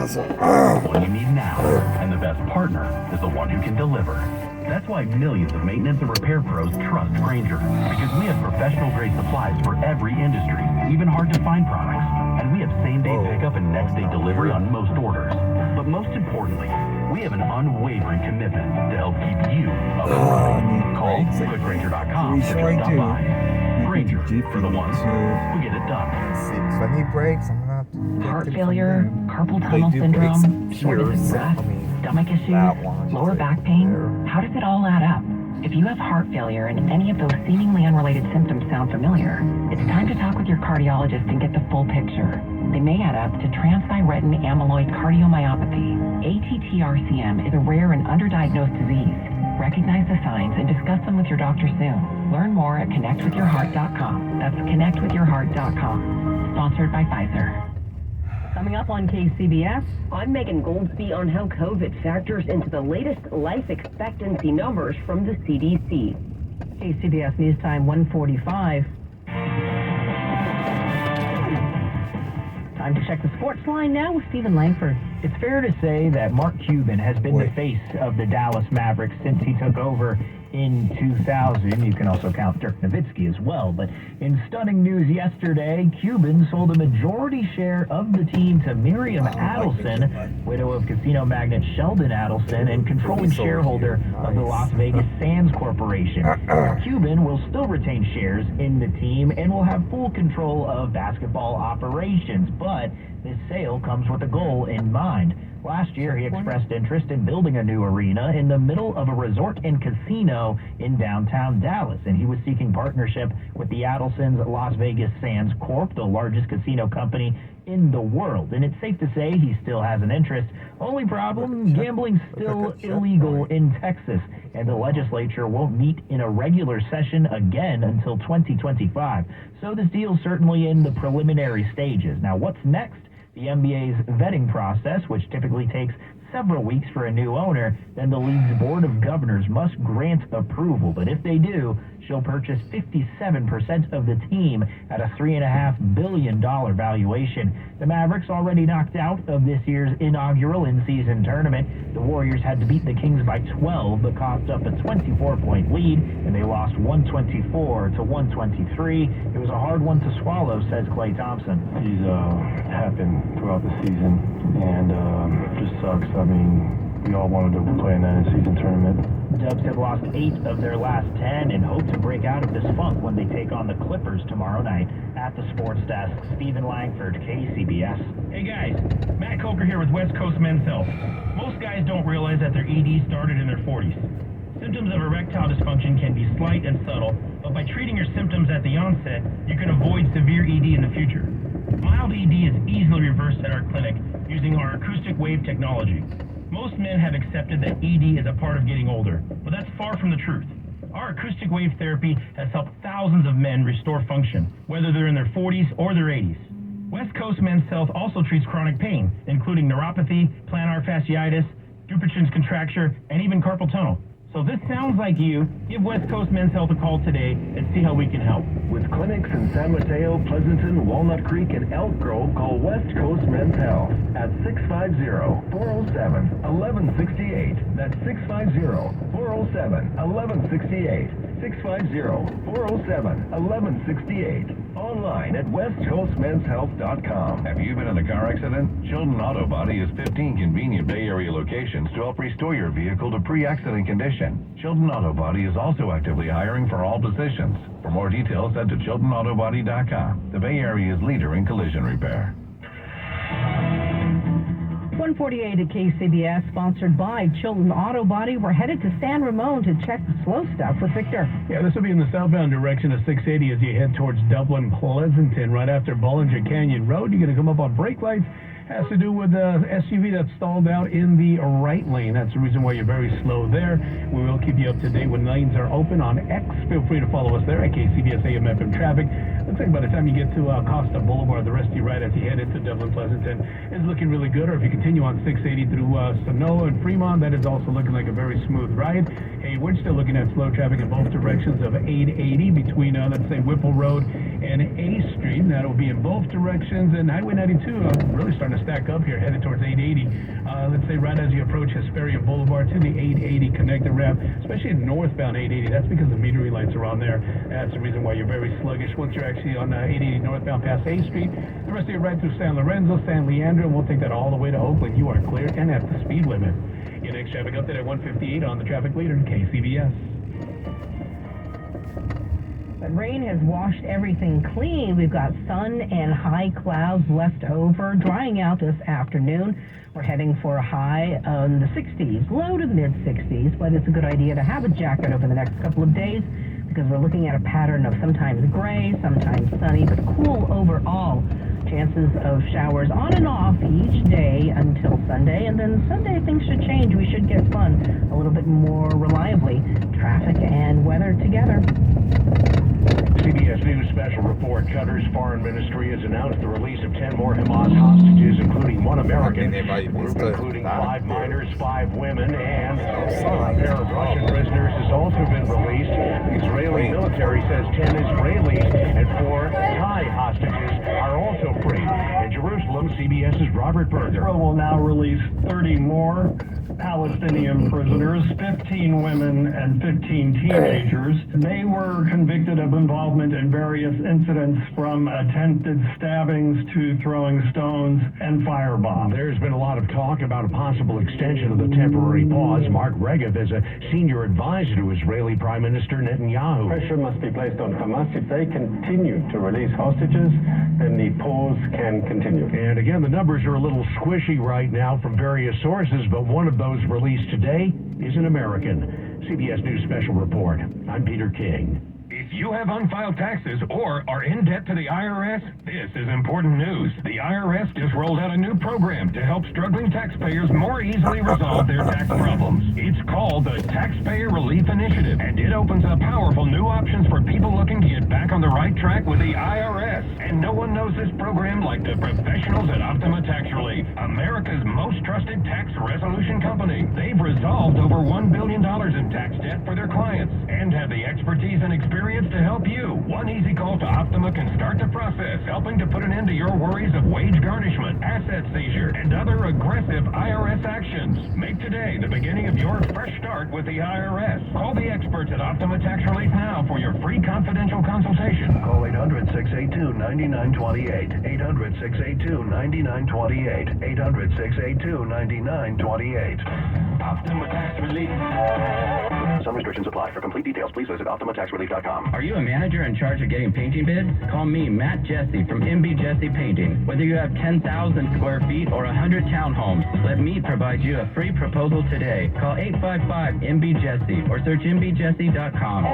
The one you need now, and the best partner is the one who can deliver. That's why millions of maintenance and repair pros trust Grainger, because we have professional-grade supplies for every industry, even hard-to-find products. And we have same-day pickup and next-day delivery on most orders. But most importantly, we have an unwavering commitment to help keep you up and running. Call quickgrainger.com to stop by. Grainger, for the ones who get it done. If I need brakes, I'm gonna have to Heart failure, carpal tunnel syndrome, shortness of breath, stomach issues, lower back pain. How does it all add up? If you have heart failure and any of those seemingly unrelated symptoms sound familiar, it's time to talk with your cardiologist and get the full picture. They may add up to transthyretin amyloid cardiomyopathy. ATTRCM is a rare and underdiagnosed disease. Recognize the signs and discuss them with your doctor soon. Learn more at connectwithyourheart.com. That's connectwithyourheart.com. Sponsored by Pfizer. Coming up on KCBS, I'm Megan Goldsby on how COVID factors into the latest life expectancy numbers from the CDC. KCBS News Time 1:45. Time to check the sports line now with Stephen Langford. It's fair to say that Mark Cuban has been the face of the Dallas Mavericks since he took over in 2000. You can also count Dirk Nowitzki as well. But in stunning news yesterday, Cuban sold a majority share of the team to Miriam Adelson, widow of casino magnate Sheldon Adelson and controlling shareholder of the Las Vegas Sands Corporation. Cuban will still retain shares in the team and will have full control of basketball operations, but this sale comes with a goal in mind. Last year, he expressed interest in building a new arena in the middle of a resort and casino in downtown Dallas, and he was seeking partnership with the Adelson's Las Vegas Sands Corp., the largest casino company in the world. And it's safe to say he still has an interest. Only problem, gambling's still illegal in Texas, and the legislature won't meet in a regular session again until 2025. So this deal's certainly in the preliminary stages. Now, what's next? The NBA's vetting process, which typically takes several weeks for a new owner, then the league's board of governors must grant approval. But if they do, she'll purchase 57% of the team at a $3.5 billion valuation. The Mavericks already knocked out of this year's inaugural in-season tournament. The Warriors had to beat the Kings by 12, but coughed up a 24-point lead, and they lost 124 to 123. It was a hard one to swallow, says Klay Thompson. These happened throughout the season, and it just sucks. I mean, we all wanted to play in that in-season tournament. Dubs have lost 8 of their last 10 and hope to break out of this funk when they take on the Clippers tomorrow night. At the sports desk, Stephen Langford, KCBS. Hey guys, Matt Coker here with West Coast Men's Health. Most guys don't realize that their ED started in their 40s. Symptoms of erectile dysfunction can be slight and subtle, but by treating your symptoms at the onset, you can avoid severe ED in the future. Mild ED is easily reversed at our clinic using our acoustic wave technology. Most men have accepted that ED is a part of getting older, but that's far from the truth. Our acoustic wave therapy has helped thousands of men restore function, whether they're in their 40s or their 80s. West Coast Men's Health also treats chronic pain, including neuropathy, plantar fasciitis, Dupuytren's contracture, and even carpal tunnel. So if this sounds like you, give West Coast Men's Health a call today and see how we can help. With clinics in San Mateo, Pleasanton, Walnut Creek, and Elk Grove, call West Coast Men's Health at 650-407-1168. That's 650-407-1168. 650-407-1168. Online at westcoastmenshealth.com. Have you been in a car accident? Chilton Auto Body has 15 convenient Bay Area locations to help restore your vehicle to pre-accident condition. Chilton Auto Body is also actively hiring for all positions. For more details, head to chiltonautobody.com. The Bay Area's leader in collision repair. 148 at KCBS, sponsored by Chilton Auto Body. We're headed to San Ramon to check the slow stuff with Victor. Yeah, this will be in the southbound direction of 680 as you head towards Dublin Pleasanton. Right after Bollinger Canyon Road, you're going to come up on brake lights. Has to do with the SUV that's stalled out in the right lane. That's the reason why you're very slow there. We will keep you up to date when lanes are open on X. Feel free to follow us there at KCBS AM FM Traffic. Looks like by the time you get to Costa Boulevard, the rest of you right as you head into Dublin Pleasanton is looking really good. Or if you continue on 680 through Sonoma and Fremont, that is also looking like a very smooth ride. Hey, we're still looking at slow traffic in both directions of 880 between, let's say, Whipple Road and A Street, and that'll be in both directions. And Highway 92 really starting to stack up here, headed towards 880. Let's say right as you approach Hesperian Boulevard to the 880 connector ramp, especially northbound 880. That's because the meter lights are on there. That's the reason why you're very sluggish once you're actually on 880 northbound past A Street. The rest of you right through San Lorenzo, San Leandro, and we'll take that all the way to Oakland. You are clear and at the speed limit. Your next traffic update at 1:58 on the traffic leader, KCBS. But rain has washed everything clean. We've got sun and high clouds left over, drying out this afternoon. We're heading for a high in the 60s, low to the mid-60s, but it's a good idea to have a jacket over the next couple of days because we're looking at a pattern of sometimes gray, sometimes sunny, but cool overall. Chances of showers on and off each day until Sunday, and then Sunday things should change. We should get sun a little bit more reliably. Traffic and weather together. CBS News special report. Qatar's foreign ministry has announced the release of 10 more Hamas hostages, including one American group, including 5 minors, 5 women, and a pair of Russian prisoners has also been released. The Israeli military says 10 Israelis and 4 Thai hostages are also free. In Jerusalem, CBS's Robert Berger. Israel will now release 30 more Palestinian prisoners, 15 women and 15 teenagers. They were convicted of involvement in various incidents from attempted stabbings to throwing stones and firebombs. There's been a lot of talk about a possible extension of the temporary pause. Mark Regev is a senior advisor to Israeli Prime Minister Netanyahu. Pressure must be placed on Hamas. If they continue to release hostages, then the pause can continue. And again, the numbers are a little squishy right now from various sources, but one of those released today is an American. CBS News special report. I'm Peter King. If you have unfiled taxes or are in debt to the IRS, this is important news. The IRS just rolled out a new program to help struggling taxpayers more easily resolve their tax problems. It's called the Taxpayer Relief Initiative, and it opens up powerful new options for people looking to get back on the right track with the IRS. And no one knows this program like the professionals at Optima Tax Relief, America's most trusted tax resolution company. They've resolved over $1 billion in tax debt for their clients and have the expertise and experience to help you. One easy call to Optima can start the process, helping to put an end to your worries of wage garnishment, asset seizure, and other aggressive IRS actions. Make today the beginning of your fresh start with the IRS. Call the experts at Optima Tax Relief now for your free confidential consultation. Call 800-682-9928. 800-682-9928. 800-682-9928. Optima Tax Relief. Some restrictions apply. For complete details, please visit OptimaTaxRelief.com. Are you a manager in charge of getting painting bids? Call me, Matt Jesse from MB Jesse Painting. Whether you have 10,000 square feet or 100 townhomes, let me provide you a free proposal today. Call 855-MB-JESSE or search mbjesse.com.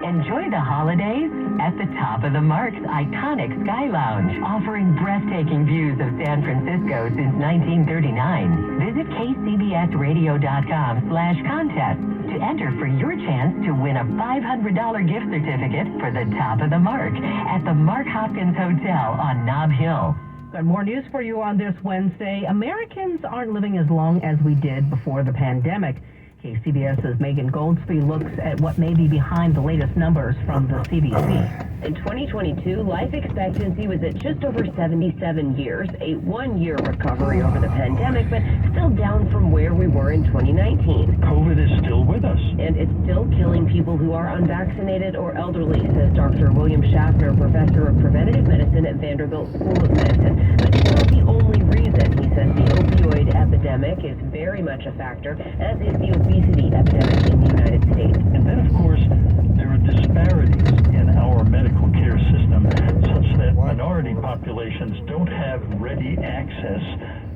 Enjoy the holidays at the Top of the Mark's iconic Sky Lounge, offering breathtaking views of San Francisco since 1939. Visit kcbsradio.com/contest to enter for your chance to win a $500 gift certificate for the Top of the Mark at the Mark Hopkins Hotel on Nob Hill. Got more news for you on this Wednesday. Americans aren't living as long as we did before the pandemic. KCBS's Megan Goldsby looks at what may be behind the latest numbers from the CDC. In 2022, life expectancy was at just over 77 years, a one-year recovery over the pandemic, but still down from where we were in 2019. COVID is still with us. And it's still killing people who are unvaccinated or elderly, says Dr. William Schaffner, professor of preventive medicine at Vanderbilt School of Medicine. But it's not the only reason. He says the opioid epidemic is very much a factor, as is the obesity epidemic in the United States. And then, of course, there are disparities in our medical care system such that minority populations don't have ready access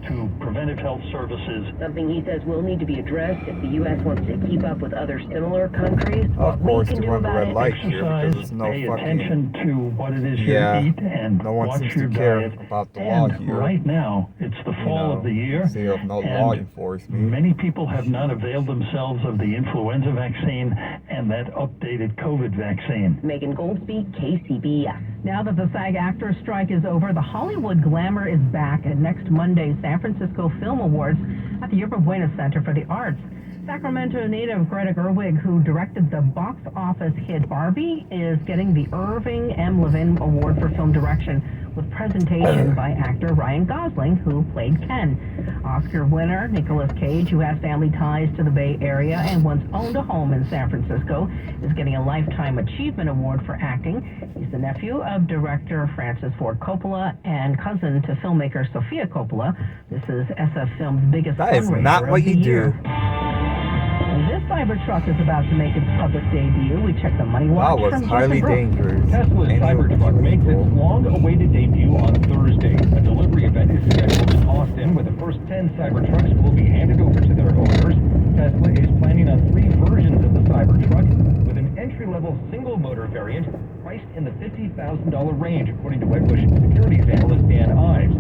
to preventive health services. Something he says will need to be addressed if the U.S. wants to keep up with other similar countries. Of course, we can to do run the about red it. light here because there's no Pay fucking... attention to what it is you eat and no one watch seems your to care diet. about the law And here. right now, it's the fall of the year. So you have no law enforcement. Many people have not availed themselves of the influenza vaccine and that updated COVID vaccine. Megan Goldsby, KCBS. Now that the SAG actors strike is over, the Hollywood glamour is back at next Monday's San Francisco Film Awards at the Yerba Buena Center for the Arts. Sacramento native Greta Gerwig, who directed the box office hit Barbie, is getting the Irving M. Levin Award for Film Direction with presentation by actor Ryan Gosling, who played Ken. Oscar winner Nicolas Cage, who has family ties to the Bay Area and once owned a home in San Francisco, is getting a Lifetime Achievement Award for acting. He's the nephew of director Francis Ford Coppola and cousin to filmmaker Sofia Coppola. This is SF Film's biggest That is fundraiser not what of the you year. do. This Cybertruck is about to make its public debut. We check the money watch That was from highly Jason Brooks. dangerous. Tesla's Cybertruck makes its long-awaited debut on Thursday. A delivery event is scheduled in Austin, where the first 10 Cybertrucks will be handed over to their owners. Tesla is planning on 3 versions of the Cybertruck, with an entry-level single-motor variant priced in the $50,000 range, according to Wedbush securities analyst Dan Ives.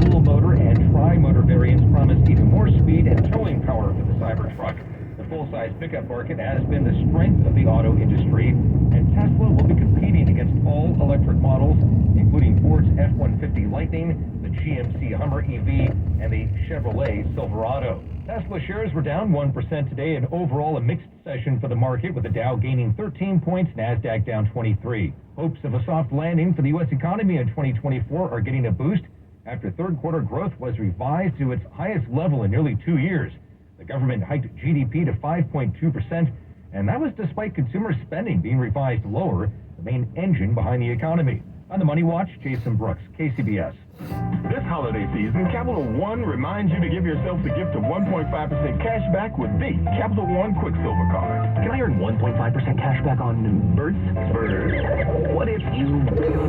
Dual-motor and tri-motor variants promise even more speed and towing power for the Cybertruck. The full-size pickup market has been the strength of the auto industry, and Tesla will be competing against all electric models, including Ford's F-150 Lightning, the GMC Hummer EV, and the Chevrolet Silverado. Tesla shares were down 1% today, and overall a mixed session for the market, with the Dow gaining 13 points, NASDAQ down 23. Hopes of a soft landing for the U.S. economy in 2024 are getting a boost after third-quarter growth was revised to its highest level in nearly 2 years. The government hiked GDP to 5.2%, and that was despite consumer spending being revised lower, the main engine behind the economy. On the Money Watch, Jason Brooks, KCBS. This holiday season, Capital One reminds you to give yourself the gift of 1.5% cash back with the Capital One Quicksilver Card. Can I earn 1.5% cash back on birds? Birds. What if you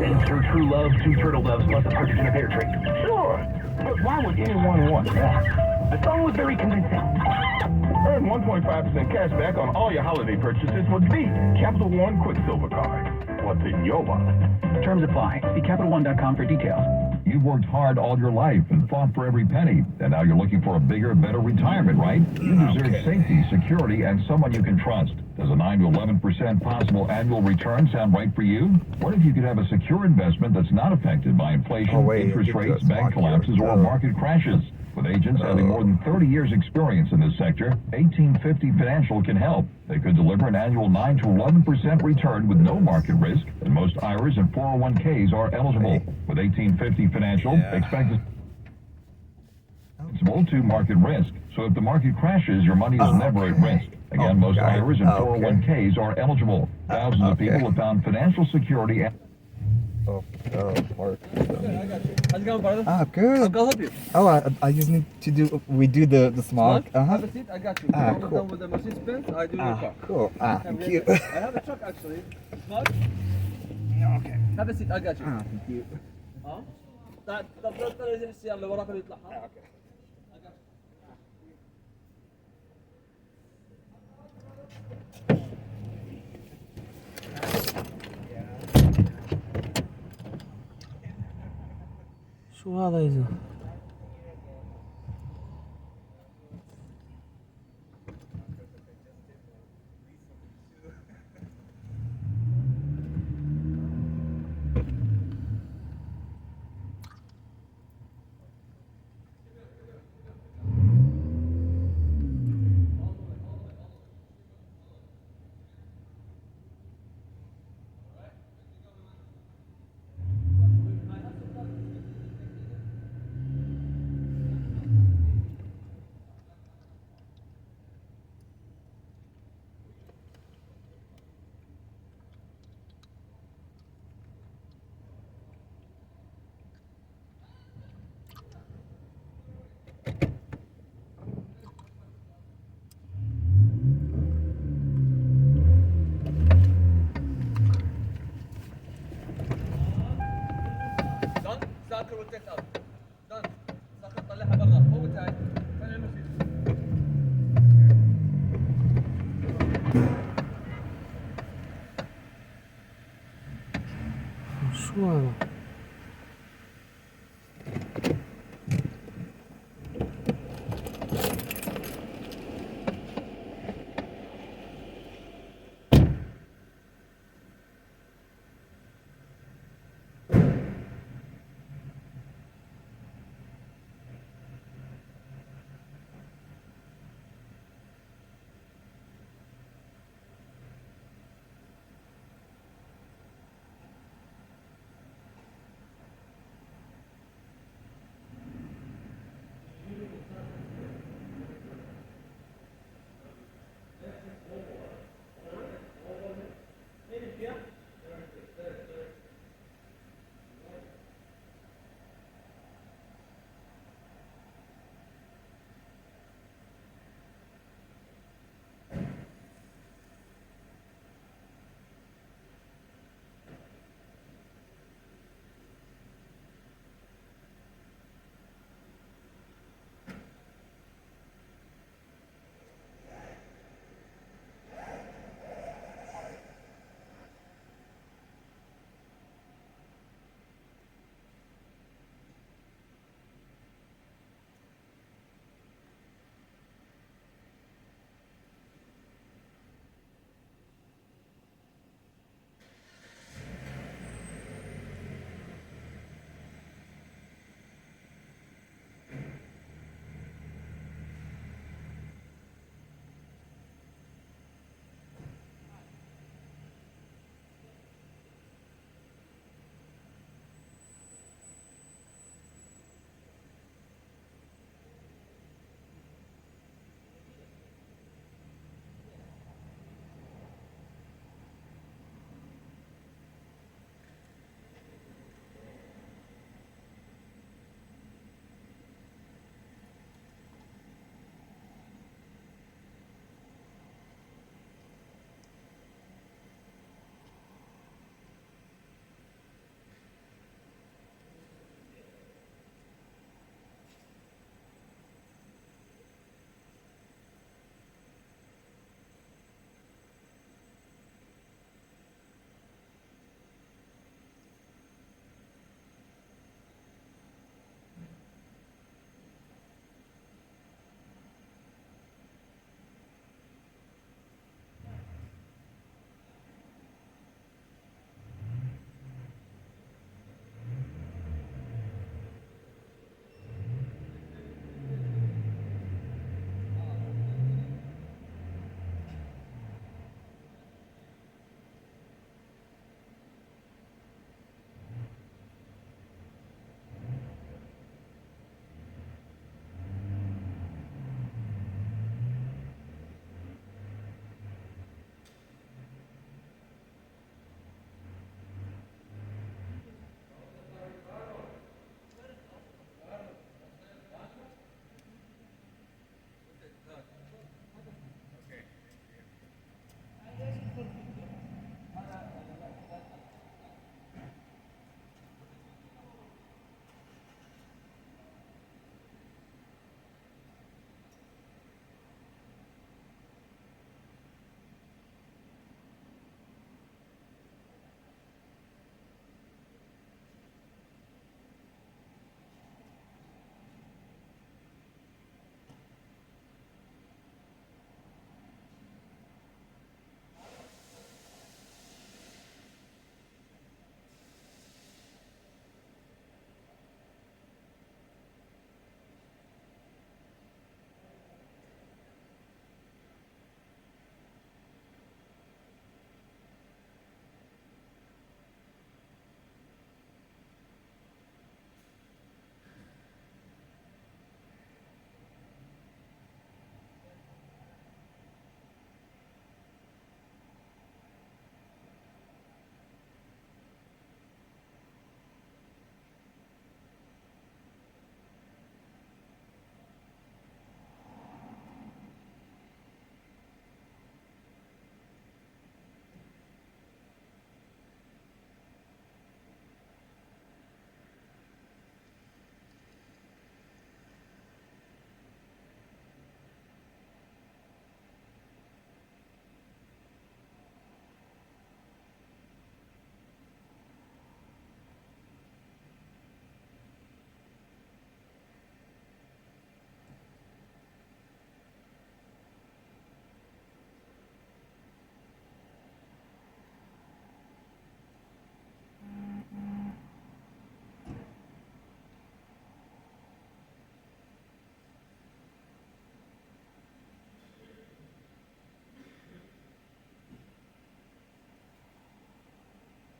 enter true love, 2 turtle doves plus a partridge in a pear tree? Sure, but why would anyone want that? The song was very convincing. Earn 1.5% cash back on all your holiday purchases with the Capital One Quicksilver Card. What's in your wallet? Terms apply. See CapitalOne.com for details. You've worked hard all your life and fought for every penny, and now you're looking for a bigger, better retirement, right? You deserve safety, security, and someone you can trust. Does a 9 to 11% possible annual return sound right for you? What if you could have a secure investment that's not affected by inflation, interest rates, bank collapses, or market crashes? With agents having more than 30 years experience in this sector, 1850 Financial can help. They could deliver an annual 9 to 11% return with no market risk, and most IRAs and 401ks are eligible. With 1850 Financial, expect to market risk. So if the market crashes, your money is never at risk. Again, most IRAs and 401ks are eligible. Thousands of people have found financial security and Mark. How's it going, brother? Good. I'll help you. Oh, I just need to redo the smog. Have a seat, I got you. Cool. Done with the machine spins, I do your car. Cool. Thank you. I have a truck actually. Smog? Okay. Have a seat, I got you. Thank you. تقدر تنزل السيارة اللي وراك اللي يطلعها. اوكي. شو هذا يا زلمة؟ ساكر والتيك اوت دن ساكر طلعها برا فوق هاي خلي المسير شو هذا؟